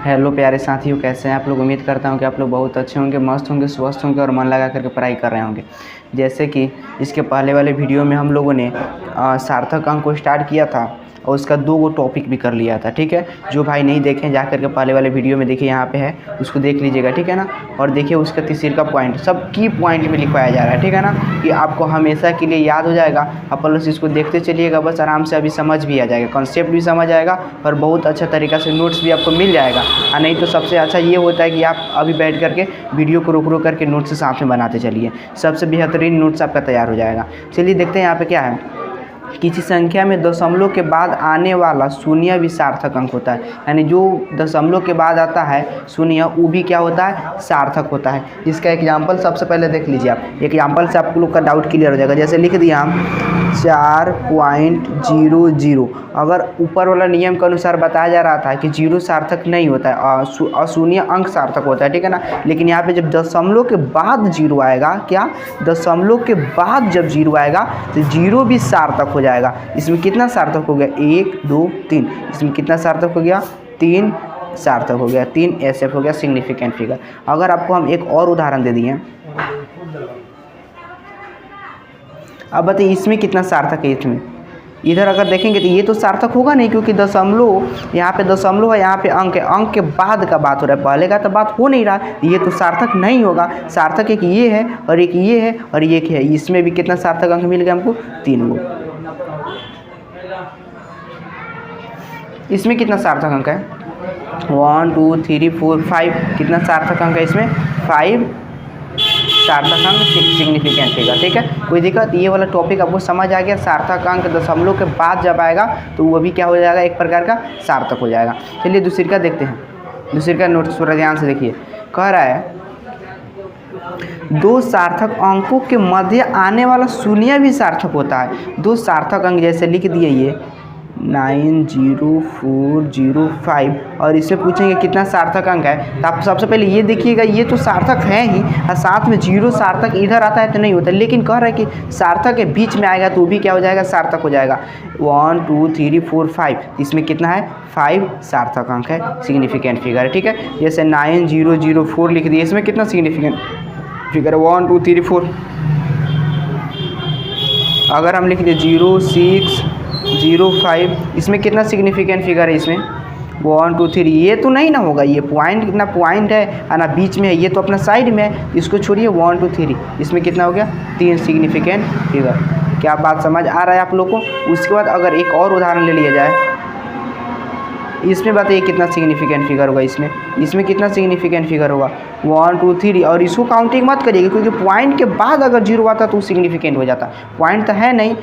Hello प्यारे साथियों, कैसे हैं आप लोग। उम्मीद करता हूं कि आप लोग बहुत अच्छे होंगे, मस्त होंगे, स्वस्थ होंगे और मन लगा करके पढ़ाई कर रहे होंगे। जैसे कि इसके पहले वाले वीडियो में हम लोगों ने सार्थक अंक को स्टार्ट किया था और उसका 2 टॉपिक भी कर लिया था। ठीक है, जो भाई नहीं देखें जा करके पहले वाले वीडियो में देखिए, यहाँ पे है, उसको देख लीजिएगा। ठीक है ना। और देखिए उसका तीसरा पॉइंट सब की पॉइंट में लिखवाया जा रहा है। ठीक है ना, कि आपको हमेशा के लिए याद हो जाएगा। आप प्लस इसको देखते चलिएगा, बस आराम से अभी समझ भी आ जाएगा, कॉन्सेप्ट भी समझ आएगा और बहुत अच्छा तरीका से नोट्स भी आपको मिल जाएगा। और नहीं तो सबसे अच्छा ये होता है कि आप अभी बैठ करके वीडियो को रोक करके नोट्स साथ में बनाते चलिए, सबसे बेहतरीन नोट्स आपका तैयार हो जाएगा। चलिए देखते हैं यहाँ पे क्या है। किसी संख्या में दशमलव के बाद आने वाला शून्य भी सार्थक अंक होता है, यानी जो दशमलव के बाद आता है शून्य वो भी क्या होता है, सार्थक होता है। इसका एग्जाम्पल सबसे पहले देख लीजिए आप। एग्जाम्पल से आप लोग का डाउट क्लियर हो जाएगा। जैसे लिख दिया हम 4.00। अगर ऊपर वाला नियम के अनुसार बताया जा रहा था कि 0 सार्थक नहीं होता है, अशून्य अंक सार्थक होता है। ठीक है ना, लेकिन यहाँ पे जब दशमलव के बाद 0 आएगा, क्या दशमलव के बाद जब 0 आएगा तो 0 भी सार्थक हो जाएगा। इसमें कितना सार्थक हो गया, 1 2 3। इसमें कितना सार्थक हो गया, 3 सार्थक हो गया। 3 SF हो गया, सिग्निफिकेंट फिगर। अगर आपको हम एक और उदाहरण दे दिए, अब बताइए इसमें कितना सार्थक है। इसमें इधर अगर देखेंगे तो ये तो सार्थक होगा नहीं, क्योंकि दशमलव, यहाँ पे दशमलव है, यहाँ पे अंक है, अंक के बाद का बात हो रहा है, पहले का तो बात हो नहीं रहा। ये तो सार्थक नहीं होगा। सार्थक एक ये है और एक ये है और एक है। इसमें भी कितना सार्थक अंक मिल गया हमको, 3 गो। इसमें कितना सार्थक अंक है, 1 2 3 4 5। कितना सार्थक अंक है इसमें, 5 सार्थक अंक सिग्निफिकेंट फिगर। ठीक है, कोई दिक्कत। ये वाला टॉपिक आपको समझ आ गया। सार्थक अंक दशमलव के बाद जब आएगा तो वो भी क्या हो जाएगा, एक प्रकार का सार्थक हो जाएगा। चलिए दूसरी का देखते हैं। दूसरी का नोट्स थोड़ा ध्यान से देखिए। कह रहा है 2 सार्थक अंकों के मध्य आने वाला शून्य भी सार्थक होता है। 2 सार्थक अंक जैसे लिख दिए ये 90405 और इससे पूछेंगे कितना सार्थक अंक है, तो आप सबसे पहले ये देखिएगा, ये तो सार्थक है ही और साथ में 0 सार्थक इधर आता है तो नहीं होता, लेकिन कह रहा है कि सार्थक के बीच में आएगा तो वो भी क्या हो जाएगा, सार्थक हो जाएगा। 1 2 3 4 5। इसमें कितना है, 5 सार्थक अंक है, सिग्निफिकेंट फिगर है। ठीक है, जैसे 9004 लिख दिए, इसमें कितना सिग्निफिकेंट फिगर है, 1 2 3 4। अगर हम लिख दिए 0605, इसमें कितना सिग्निफिकेंट फिगर है, इसमें 1 2 3। ये तो नहीं ना होगा, ये पॉइंट कितना पॉइंट है ना, बीच में है, ये तो अपना साइड में है, इसको छोड़िए। 1 2 3, इसमें कितना हो गया, 3 सिग्निफिकेंट फिगर। क्या बात समझ आ रहा है आप लोग को। उसके बाद अगर एक और उदाहरण ले लिया जाए, इसमें बताइए कितना सिग्निफिकेंट फिगर होगा। इसमें कितना सिग्निफिकेंट फिगर होगा, 1 2 3। और इसको काउंटिंग मत करिएगा, क्योंकि पॉइंट के बाद अगर 0 आता तो सिग्निफिकेंट हो जाता। पॉइंट तो है नहीं,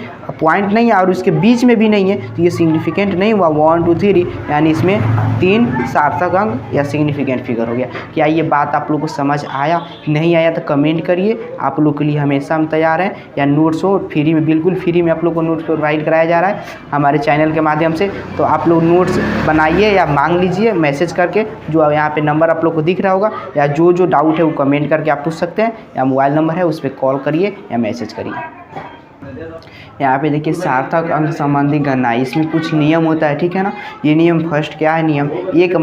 पॉइंट नहीं है और उसके बीच में भी नहीं है, तो ये सिग्निफिकेंट नहीं हुआ। 1 2 3, यानी इसमें 3 सार्थक अंक या सिग्निफिकेंट फिगर हो गया। क्या ये बात आप लोग को समझ आया? नहीं आया तो कमेंट करिए। आप लोग के लिए हमेशा हम तैयार हैं। या नोट्स हो फ्री में, बिल्कुल फ्री में आप लोग को नोट्स प्रोवाइड कराया जा रहा है हमारे चैनल के माध्यम से। तो आप लोग नोट्स बनाइए या मांग लीजिए मैसेज करके, जो यहाँ पे नंबर आप लोग को दिख रहा होगा, या जो डाउट है वो कमेंट करके आप पूछ सकते हैं, या मोबाइल नंबर है उस पर कॉल करिए या मैसेज करिए। यहाँ पे देखिए सार्थक अंक संबंधी गणना, इसमें कुछ नियम होता है। ठीक है ना, ये नियम फर्स्ट क्या है, नियम एक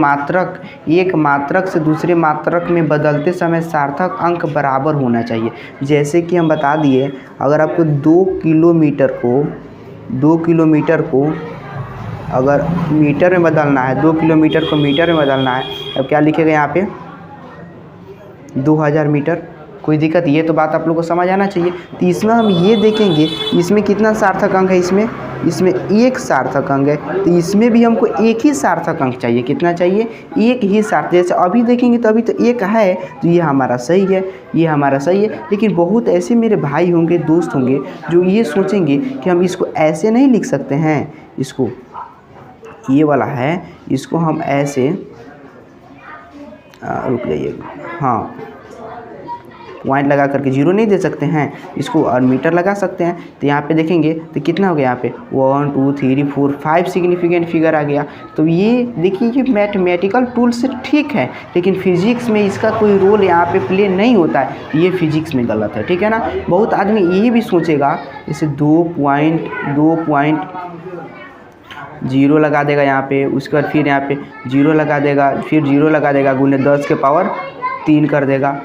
मात्रक से दूसरे मात्रक में बदलते समय सार्थक अंक बराबर होना चाहिए। जैसे कि हम बता दिए, अगर आपको 2 किलोमीटर को अगर मीटर में बदलना है, 2 किलोमीटर को मीटर में बदलना है, अब क्या लिखेगा यहाँ पे, 2000 मीटर। कोई दिक्कत, ये तो बात आप लोग को समझ आना चाहिए। तो इसमें हम ये देखेंगे इसमें कितना सार्थक अंक है, इसमें 1 सार्थक अंक है, तो इसमें भी हमको 1 ही सार्थक अंक चाहिए। कितना चाहिए, 1 ही सार्थक। जैसे अभी देखेंगे तो अभी तो 1 है, तो ये हमारा सही है, ये हमारा सही है। लेकिन बहुत ऐसे मेरे भाई होंगे, दोस्त होंगे, जो ये सोचेंगे कि हम इसको ऐसे नहीं लिख सकते हैं, इसको ये वाला है, इसको हम ऐसे रुक जाइएगा, हाँ, पॉइंट लगा करके 0 नहीं दे सकते हैं इसको, और मीटर लगा सकते हैं। तो यहाँ पे देखेंगे तो कितना हो गया, यहाँ पे 1 2 3 4 5 सिग्निफिकेंट फिगर आ गया। तो ये देखिए, ये मैथमेटिकल टूल से ठीक है, लेकिन फिजिक्स में इसका कोई रोल यहाँ पे प्ले नहीं होता है, ये फिजिक्स में गलत है। ठीक है ना, बहुत आदमी ये भी सोचेगा, जैसे 2.2 जीरो लगा देगा यहाँ पे, उसके बाद फिर यहाँ पे जीरो लगा देगा, फिर जीरो लगा देगा, गुने 10 के पावर 3 कर देगा,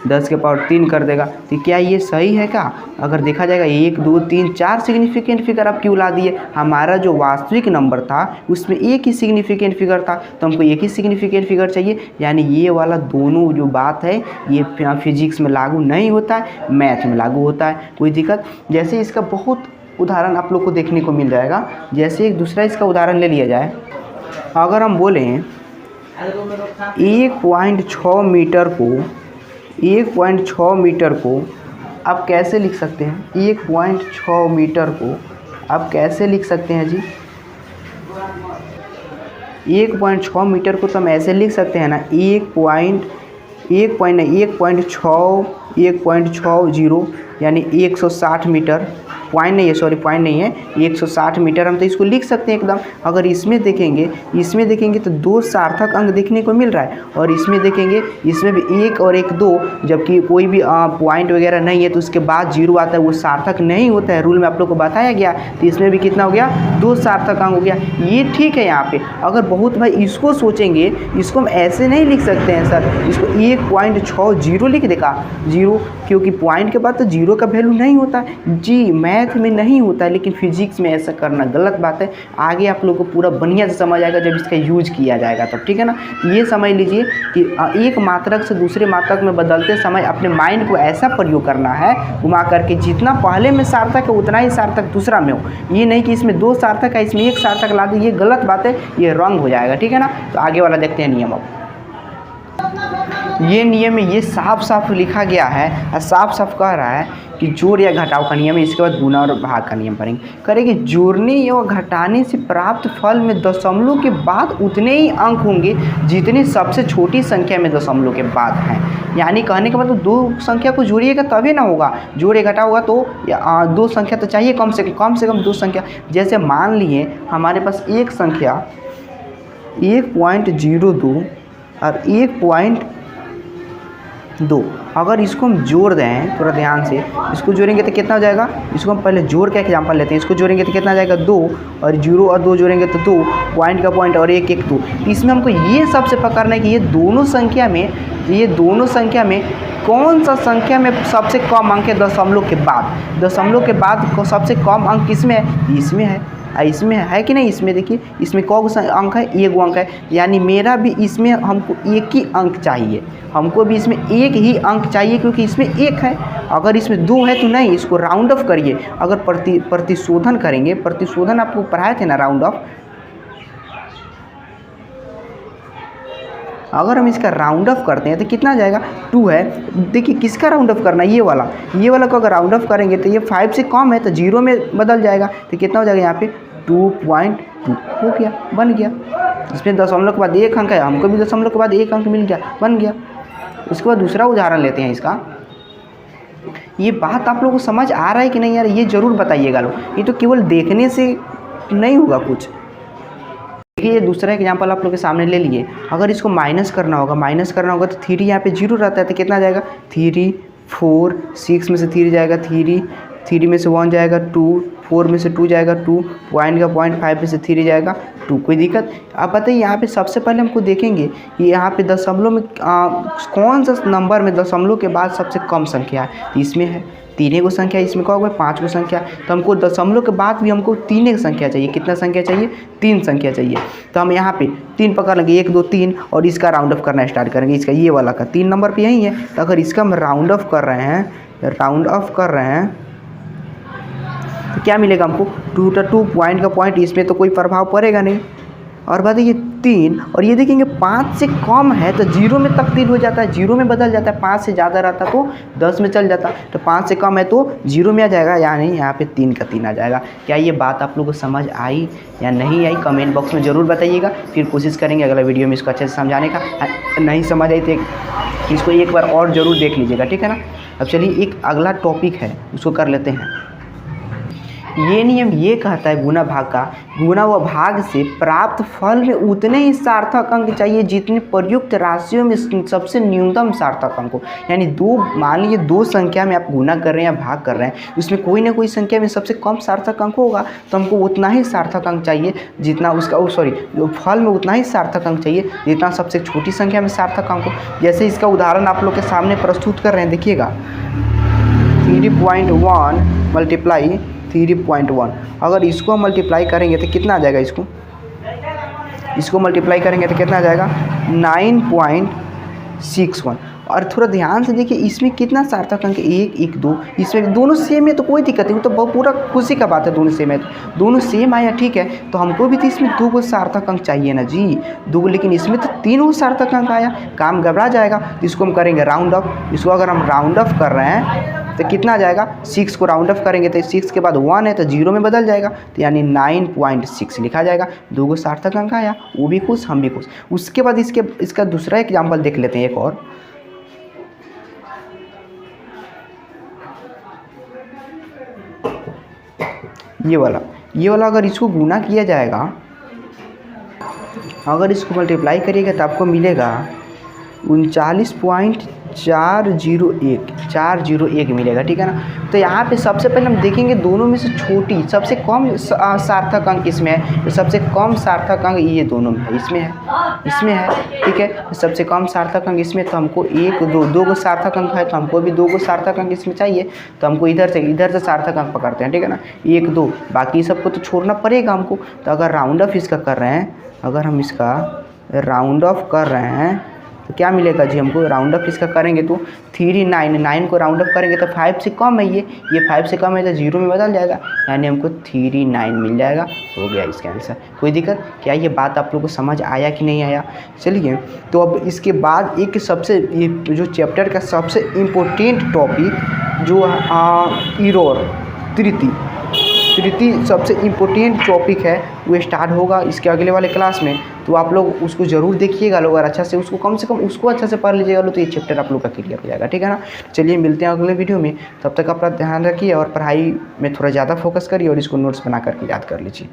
10 के पावर 3 कर देगा। तो क्या ये सही है क्या? अगर देखा जाएगा 1 2 3 4 सिग्निफिकेंट फिगर आप क्यों ला दिए? हमारा जो वास्तविक नंबर था उसमें एक ही सिग्निफिकेंट फिगर था, तो हमको एक ही सिग्निफिकेंट फिगर चाहिए। यानी ये वाला दोनों जो बात है ये फिजिक्स में लागू नहीं होता है, मैथ में लागू होता है। कोई दिक्कत? जैसे इसका बहुत उदाहरण आप लोग को देखने को मिल जाएगा। जैसे एक दूसरा इसका उदाहरण ले लिया जाए, अगर हम बोलें 1.6 मीटर को 1.6 मीटर को आप कैसे लिख सकते हैं? 1.6 मीटर को आप कैसे लिख सकते हैं जी? 1.6 मीटर को तो हम ऐसे लिख सकते हैं ना, 1.60 यानी 160 मीटर। पॉइंट नहीं है, सॉरी पॉइंट नहीं है, 160 मीटर हम तो इसको लिख सकते हैं एकदम। अगर इसमें देखेंगे तो 2 सार्थक अंक देखने को मिल रहा है, और इसमें देखेंगे इसमें भी 1 और 1 2, जबकि कोई भी पॉइंट वगैरह नहीं है तो उसके बाद 0 आता है, वो सार्थक नहीं होता है। रूल में आप लोग को बताया गया। तो इसमें भी कितना हो गया? 2 सार्थक अंक हो गया। ये ठीक है यहाँ पे। अगर बहुत भाई इसको सोचेंगे, इसको हम ऐसे नहीं लिख सकते हैं सर, इसको 1.60 लिख देगा, 0, क्योंकि पॉइंट के बाद तो 0 का वैल्यू नहीं होता है जी। मैथ में नहीं होता है, लेकिन फिजिक्स में ऐसा करना गलत बात है। आगे आप लोगों को पूरा बढ़िया से समझ आएगा जब इसका यूज किया जाएगा तब, ठीक है ना। ये समझ लीजिए कि एक मात्रक से दूसरे मात्रक में बदलते समय अपने माइंड को ऐसा प्रयोग करना है घुमा करके, जितना पहले में सार्थक है उतना ही सार्थक दूसरा में हो। ये नहीं कि इसमें 2 सार्थक है इसमें 1 सार्थक ला दे, ये गलत बात है, ये रॉन्ग हो जाएगा, ठीक है ना। तो आगे वाला देखते हैं नियम। अब ये नियम में ये साफ साफ लिखा गया है और साफ साफ कह रहा है कि जोड़ या घटाव का नियम है। इसके बाद गुणा और भाग का नियम करेंगे। जोड़ने या घटाने से प्राप्त फल में दशमलव के बाद उतने ही अंक होंगे जितने सबसे छोटी संख्या में दशमलव के बाद हैं। यानी कहने के मतलब 2 संख्या को जोड़िएगा तभी ना होगा, जोड़े घटा होगा तो 2 संख्या तो चाहिए कम से कम 2 संख्या। जैसे मान लिए हमारे पास एक संख्या 1.02 और 1.2, अगर इसको हम जोड़ दें, थोड़ा ध्यान से इसको जोड़ेंगे तो कितना हो जाएगा? इसको हम पहले जोड़ के एग्जांपल लेते हैं। इसको जोड़ेंगे तो कितना आ जाएगा? 2, और 0 और 2 जोड़ेंगे तो 2, पॉइंट का पॉइंट और 1 1 2। इसमें हमको ये सबसे पकड़ना है कि ये दोनों संख्या में कौन सा संख्या में सबसे कम अंक है दशमलव के बाद सबसे कम अंक किसमें है? इसमें है। इसमें है कि नहीं? इसमें देखिए, इसमें कौन सा अंक है? 1 अंक है। यानी मेरा भी इसमें हमको 1 ही अंक चाहिए, हमको भी इसमें 1 ही अंक चाहिए, क्योंकि इसमें 1 है। अगर इसमें 2 है तो नहीं, इसको राउंड ऑफ करिए। अगर प्रतिशोधन करेंगे, प्रतिशोधन आपको पढ़ाए थे ना, राउंड ऑफ। अगर हम इसका राउंड ऑफ करते हैं तो कितना आ जाएगा? 2 है। देखिए किसका राउंड ऑफ करना है? ये वाला को अगर राउंड ऑफ करेंगे तो ये 5 से कम है तो 0 में बदल जाएगा। तो कितना हो जाएगा यहाँ पे? 2.2 हो गया, बन गया। इसमें दशमलव के बाद 1 अंक है, हमको भी दशमलव के बाद 1 अंक मिल गया, बन गया। उसके बाद दूसरा उदाहरण लेते हैं इसका। ये बात आप लोगों को समझ आ रहा है कि नहीं यार? ये ज़रूर बताइएगा लोग, ये तो केवल देखने से नहीं होगा कुछ। देखिए ये दूसरा एग्जाम्पल आप लोग के सामने ले लिए। अगर इसको माइनस करना होगा तो 3 यहाँ पे 0 रहता है तो कितना जाएगा? 3 4 6 में से 3 जाएगा, 3 में से 1 जाएगा, 2 4 में से 2 जाएगा, 2 पॉइंट का पॉइंट 5 में से 3 जाएगा, 2। कोई दिक्कत? अब बताइए यहाँ पे सबसे पहले हमको देखेंगे कि यहाँ पे दशमलव में कौन सा नंबर में दशमलव के बाद सबसे कम संख्या है। तो इसमें है 3 गो संख्या, इसमें क्या होगा? 5 गो संख्या। तो हमको दशमलव के बाद भी हमको 3 संख्या चाहिए। कितना संख्या चाहिए? 3 संख्या चाहिए। तो हम यहाँ पे 3 पकड़ लेंगे, 1 2 3, और इसका राउंड ऑफ करना स्टार्ट करेंगे। इसका ये वाला का 3 नंबर पे यही है। तो अगर इसका हम राउंड ऑफ कर रहे हैं तो क्या मिलेगा हमको? 2 पॉइंट का पॉइंट, इसमें तो कोई प्रभाव पड़ेगा नहीं। और बात ये 3, और ये देखेंगे 5 से कम है तो 0 में तब्दील हो जाता है, 0 में बदल जाता है। 5 से ज़्यादा रहता तो 10 में चल जाता, तो 5 से कम है तो 0 में आ जाएगा, यानी यहाँ पे 3 का 3 आ जाएगा। क्या ये बात आप लोगों को समझ आई या नहीं आई? कमेंट बॉक्स में ज़रूर बताइएगा, फिर कोशिश करेंगे अगला वीडियो में इसको अच्छे से समझाने का। नहीं समझ आई तो इसको एक बार और ज़रूर देख लीजिएगा, ठीक है ना। अब चलिए एक अगला टॉपिक है उसको कर लेते हैं। ये नियम ये कहता है गुणा भाग का, गुणा व भाग से प्राप्त फल में उतने ही सार्थक अंक चाहिए जितने प्रयुक्त राशियों में सबसे न्यूनतम सार्थक अंक हो। यानी मान लीजिए दो संख्या में आप गुणा कर रहे हैं या भाग कर रहे हैं, उसमें कोई ना कोई संख्या में सबसे कम सार्थक अंक होगा, तो हमको उतना ही सार्थक अंक चाहिए जितना उसका फल में उतना ही सार्थक अंक चाहिए जितना सबसे छोटी संख्या में सार्थक अंक हो। जैसे इसका उदाहरण आप लोग के सामने प्रस्तुत कर रहे हैं, देखिएगा 3.1 मल्टीप्लाई 3.1, अगर इसको मल्टीप्लाई करेंगे तो कितना आ जाएगा, इसको मल्टीप्लाई करेंगे तो कितना आ जाएगा 9.61। और थोड़ा ध्यान से देखिए इसमें कितना सार्थक अंक 1 1 2, इसमें दोनों सेम है तो कोई दिक्कत नहीं, तो पूरा खुशी का बात है, दोनों सेम है तो दोनों सेम आया ठीक है। तो हमको भी तो इसमें 2 को सार्थक अंक चाहिए ना जी, 2, लेकिन इसमें तो 3 को सार्थक अंक आया, काम घबरा जाएगा। इसको हम करेंगे राउंड ऑफ, इसको अगर हम राउंड ऑफ कर रहे हैं तो कितना आ जाएगा, 6 को राउंड ऑफ करेंगे तो 6 के बाद 1 है तो 0 में बदल जाएगा, तो यानी 9.6 लिखा जाएगा। 2 को सार्थक अंक आया, वो भी खुश हम भी खुश। उसके बाद इसका दूसरा एग्जाम्पल देख लेते हैं, एक और। ये वाला अगर इसको गुना किया जाएगा, अगर इसको मल्टीप्लाई करिएगा तो आपको मिलेगा 39.401 मिलेगा, ठीक है ना। तो यहाँ पे सबसे पहले हम देखेंगे दोनों में से छोटी सबसे कम सार्थक अंक इसमें है, तो सबसे कम सार्थक अंक ये दोनों में है, इसमें है ठीक है। तो सबसे कम सार्थक अंक इसमें, तो हमको 1 2 को सार्थक अंक है, तो हमको भी 2 को सार्थक अंक इसमें चाहिए, तो हमको इधर से सार्थक अंक पकड़ते हैं, ठीक है ना, 1 2, बाकी सबको तो छोड़ना पड़ेगा हमको। तो अगर राउंड ऑफ इसका कर रहे हैं, अगर हम इसका राउंड ऑफ कर रहे हैं तो क्या मिलेगा जी, हमको राउंड ऑफ इसका करेंगे तो 9 को राउंड ऑफ करेंगे तो 5 से कम है, ये 5 से कम है तो 0 में बदल जाएगा, यानी हमको 39 मिल जाएगा। हो गया इसका आंसर। कोई दिक्कत क्या, ये बात आप लोगों को समझ आया कि नहीं आया? चलिए, तो अब इसके बाद एक सबसे ये जो चैप्टर का सबसे इम्पोर्टेंट टॉपिक जो इरोर तृतीय सबसे इम्पोर्टेंट टॉपिक है वो स्टार्ट होगा इसके अगले वाले क्लास में। तो आप लोग उसको ज़रूर देखिएगा लोग, और अच्छा से उसको कम से कम उसको अच्छा से पढ़ लीजिएगा तो ये चैप्टर आप लोग का क्लियर हो जाएगा, ठीक है ना। चलिए मिलते हैं अगले वीडियो में, तब तक अपना ध्यान रखिए और पढ़ाई में थोड़ा ज़्यादा फोकस करिए और इसको नोट्स बना करके याद कर लीजिए।